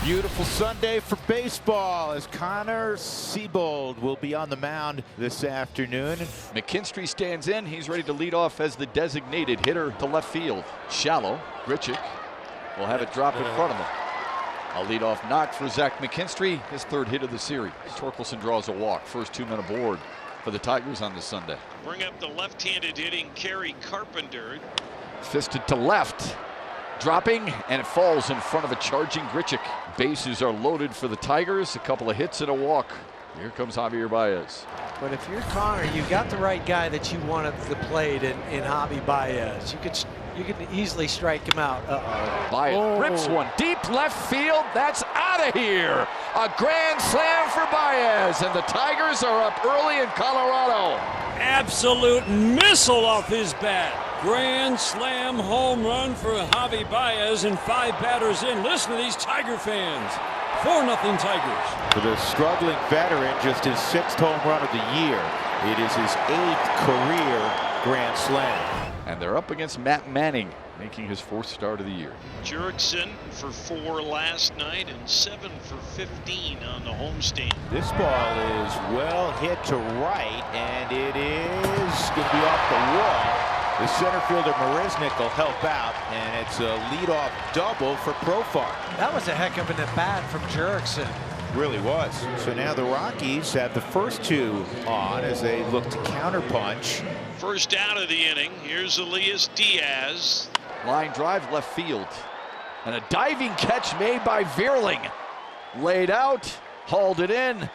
Beautiful Sunday for baseball as Connor Siebold will be on the mound this afternoon. McKinstry stands in. He's ready to lead off as the designated hitter to left field. Shallow. Grichuk will have it drop in front of him. A leadoff knock for Zach McKinstry, his third hit of the series. Torkelson draws a walk. First 2 men aboard for the Tigers on this Sunday. Bring up the left-handed hitting Kerry Carpenter. Fisted to left. Dropping, and it falls in front of a charging Grichuk. Bases are loaded for the Tigers. A couple of hits and a walk. Here comes Javier Baez. But if you're Connor, you got the right guy that you want at the plate in Javi Baez. You could easily strike him out. Baez rips one deep left field. That's out of here. A grand slam for Baez, and the Tigers are up early in Colorado. Absolute missile off his bat. Grand slam home run for Javi Baez, and 5 batters in. Listen to these Tiger fans. 4-0 Tigers. For the struggling veteran, just his 6th home run of the year. It is his 8th career grand slam. And they're up against Matt Manning, making his 4th start of the year. Jurickson for 4 last night and 7 for 15 on the homestand. This ball is well hit to right, and it is going to be off the wall. The center fielder Marisnick will help out, and it's a leadoff double for Profar. That was a heck of an at-bat from Jurickson. Really was. So now the Rockies have the first 2 on as they look to counterpunch. First out of the inning. Here's Elias Diaz. Line drive left field. And a diving catch made by Veerling. Laid out, hauled it in.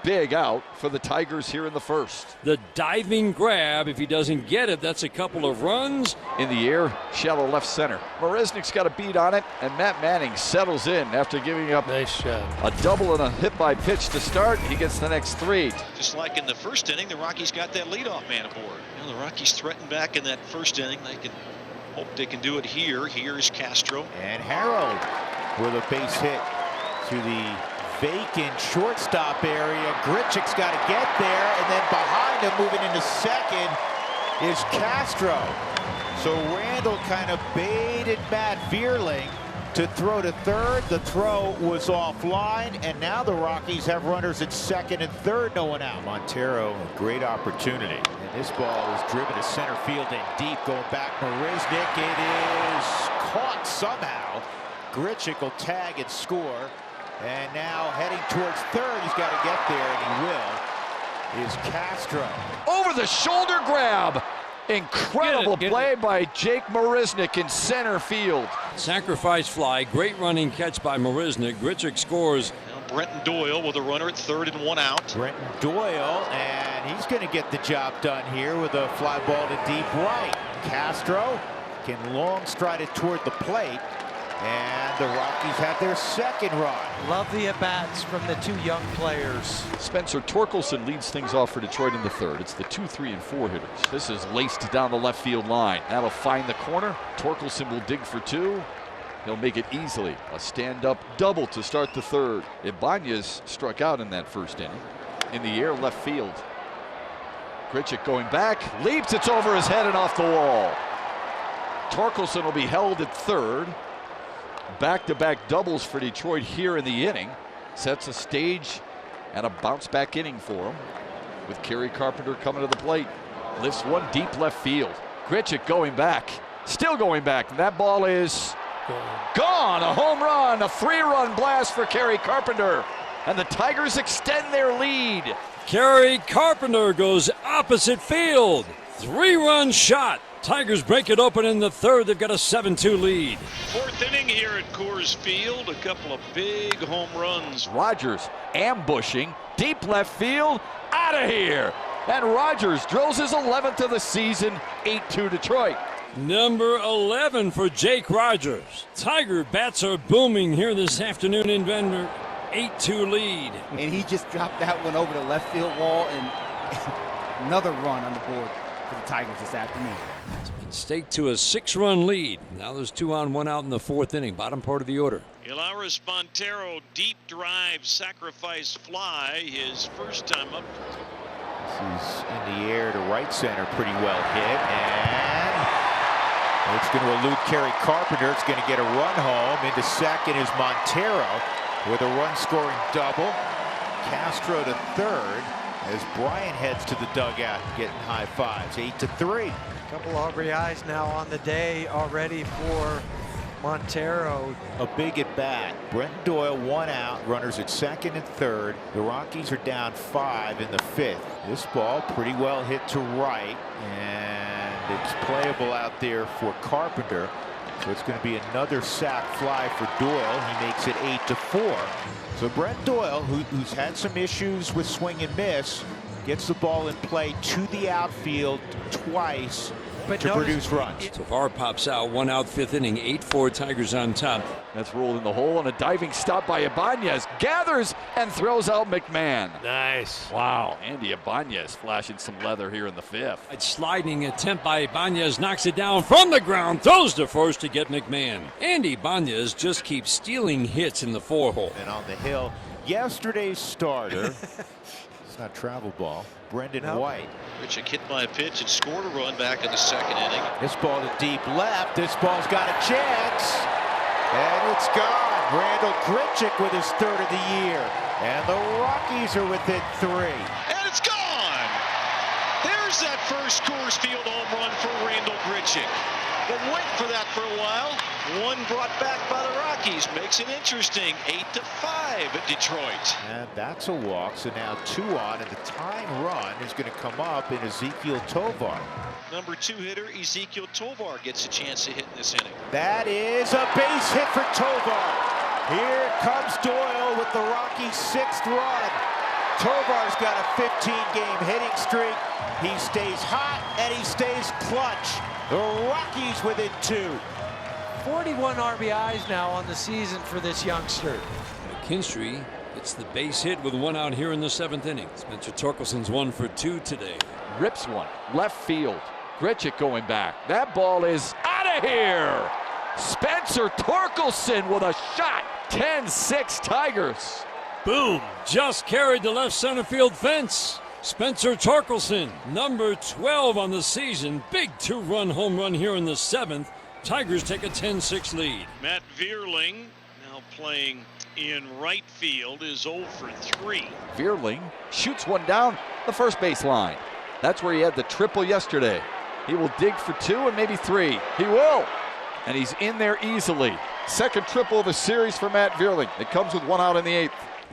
Big out for the Tigers here in the first. The diving grab, if he doesn't get it, that's a couple of runs. In the air, shallow left center. Marisnick's got a beat on it, and Matt Manning settles in after giving up a double and a hit by pitch to start. He gets the next 3. Just like in the first inning, the Rockies got that leadoff man aboard. The Rockies threatened back in that first inning. They can hope they can do it here. Here's Castro. And Harold with a base hit to the vacant shortstop area. Grichuk's got to get there, and then behind him, moving into second, is Castro. So Randall kind of baited Matt Veerling to throw to third. The throw was offline, and now the Rockies have runners at second and third, no one out. Montero, a great opportunity. And this ball is driven to center field and deep, going back Marisnick. It is caught somehow. Grichuk will tag and score. And now heading towards third, he's got to get there, and he will, is Castro. Over the shoulder grab. Incredible play by Jake Marisnick in center field. Sacrifice fly, great running catch by Marisnick. Grichuk scores. Now Brenton Doyle with a runner at third and 1 out. Brenton Doyle, and he's going to get the job done here with a fly ball to deep right. Castro can long stride it toward the plate. And the Rockies have their second run. Love the at-bats from the 2 young players. Spencer Torkelson leads things off for Detroit in the third. It's the 2, 3, and 4 hitters. This is laced down the left field line. That'll find the corner. Torkelson will dig for 2. He'll make it easily. A stand-up double to start the third. Ibanez struck out in that first inning. In the air, left field. Grichuk going back. Leaps. It's over his head and off the wall. Torkelson will be held at third. Back-to-back doubles for Detroit here in the inning. Sets a stage and a bounce-back inning for him, with Kerry Carpenter coming to the plate. Lifts one deep left field. Grichuk going back. Still going back. And that ball is gone. A home run. A 3-run blast for Kerry Carpenter. And the Tigers extend their lead. Kerry Carpenter goes opposite field. 3-run shot. Tigers break it open in the third. They've got a 7-2 lead. 4th inning here at Coors Field. A couple of big home runs. Rogers ambushing deep left field. Out of here. And Rogers drills his 11th of the season. 8-2 Detroit. Number 11 for Jake Rogers. Tiger bats are booming here this afternoon in Denver. 8-2 lead. And he just dropped that one over the left field wall, and another run on the board for the Tigers this afternoon. It's been staked to a 6-run lead. Now there's 2 on, 1 out in the 4th inning, bottom part of the order. Ilaris Montero, deep drive, sacrifice fly, his first time up. This is in the air to right center, pretty well hit, and It's going to elude Kerry Carpenter. It's going to get a run home. Into second is Montero with a run-scoring double. Castro to third as Bryant heads to the dugout getting high fives. 8-3. A couple RBIs now on the day already for Montero. A big at bat. Brent Doyle 1 out. Runners at second and third. The Rockies are down 5 in the 5th. This ball pretty well hit to right, and it's playable out there for Carpenter. So it's going to be another sac fly for Doyle. He makes it 8-4. So Brent Doyle, who's had some issues with swing and miss, gets the ball in play to the outfield twice to produce runs. So far pops out, 1 out, 5th inning, 8-4 Tigers on top. That's rolled in the hole, and a diving stop by Ibanez. Gathers and throws out McMahon. Nice. Wow. Andy Ibanez flashing some leather here in the 5th. A sliding attempt by Ibanez knocks it down from the ground, throws to first to get McMahon. Andy Ibanez just keeps stealing hits in the 4-hole. And on the hill, yesterday's starter, it's not travel ball, Brendan White. Richard hit by a pitch and scored a run back in the 2nd inning. This ball to deep left. This ball's got a chance. And it's gone. Randall Grichuk with his 3rd of the year. And the Rockies are within 3. And it's gone! There's that first Coors Field home run for Randall Grichuk. But wait for that for a while. One brought back by the Rockies makes it interesting. 8-5 at Detroit. And that's a walk. So now 2 on, and the tying run is going to come up in Ezequiel Tovar. Number 2 hitter Ezequiel Tovar gets a chance to hit in this inning. That is a base hit for Tovar. Here comes Doyle with the Rockies' 6th run. Tovar's got a 15-game hitting streak. He stays hot and he stays clutch. The Rockies within 2. 41 RBIs now on the season for this youngster. McKinstry gets the base hit with 1 out here in the 7th inning. Spencer Torkelson's 1 for 2 today. Rips one. Left field. Grichuk going back. That ball is out of here. Spencer Torkelson with a shot. 10-6 Tigers. Boom! Just carried the left center field fence. Spencer Torkelson, number 12 on the season. Big 2-run home run here in the 7th. Tigers take a 10-6 lead. Matt Vierling, now playing in right field, is 0 for 3. Vierling shoots one down the first base line. That's where he had the triple yesterday. He will dig for 2 and maybe 3. He will. And he's in there easily. Second triple of the series for Matt Vierling. It comes with 1 out in the 8th.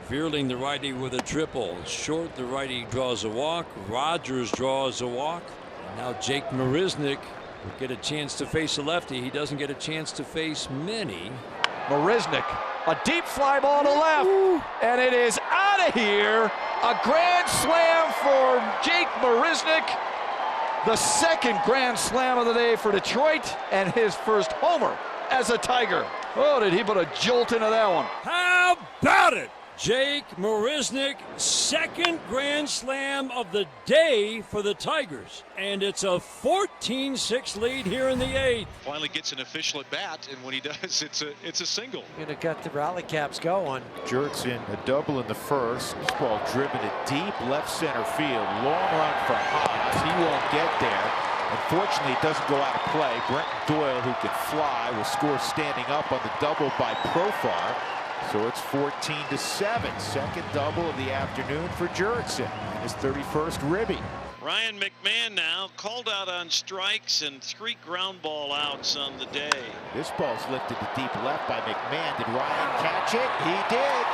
Vierling, the righty, with a triple. Short, the righty, draws a walk. Rogers draws a walk. And now Jake Marisnick will get a chance to face a lefty. He doesn't get a chance to face many. Marisnick, a deep fly ball to left. And it is out of here. A grand slam for Jake Marisnick. The 2nd grand slam of the day for Detroit, and his first homer as a Tiger. Oh, did he put a jolt into that one. How about it? Jake Marisnick, 2nd grand slam of the day for the Tigers. And it's a 14-6 lead here in the 8th. Finally gets an official at bat, and when he does, it's a single. Gonna get the rally caps going. Jurickson, a double in the 1st. This ball driven to deep left center field. Long run for Haas. He won't get there. Unfortunately, it doesn't go out of play. Brent Doyle, who can fly, will score standing up on the double by Profar. So it's 14-7. 2nd double of the afternoon for Jurickson. His 31st ribby. Ryan McMahon now called out on strikes and 3 ground ball outs on the day. This ball's lifted to deep left by McMahon. Did Ryan catch it? He did.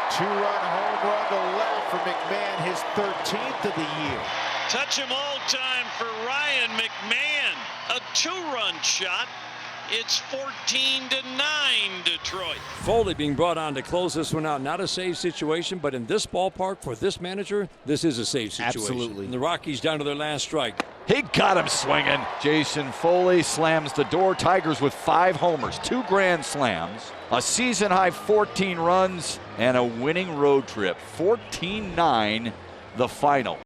2-run home run to left for McMahon, his 13th of the year. Touch him all time for Ryan McMahon. A 2-run shot. It's 14-9 Detroit. Foley being brought on to close this one out. Not a safe situation, but in this ballpark for this manager, this is a safe situation. Absolutely. And the Rockies down to their last strike. He got him swinging. Jason Foley slams the door. Tigers with 5 homers, 2 grand slams, a season-high 14 runs, and a winning road trip. 14-9 the final.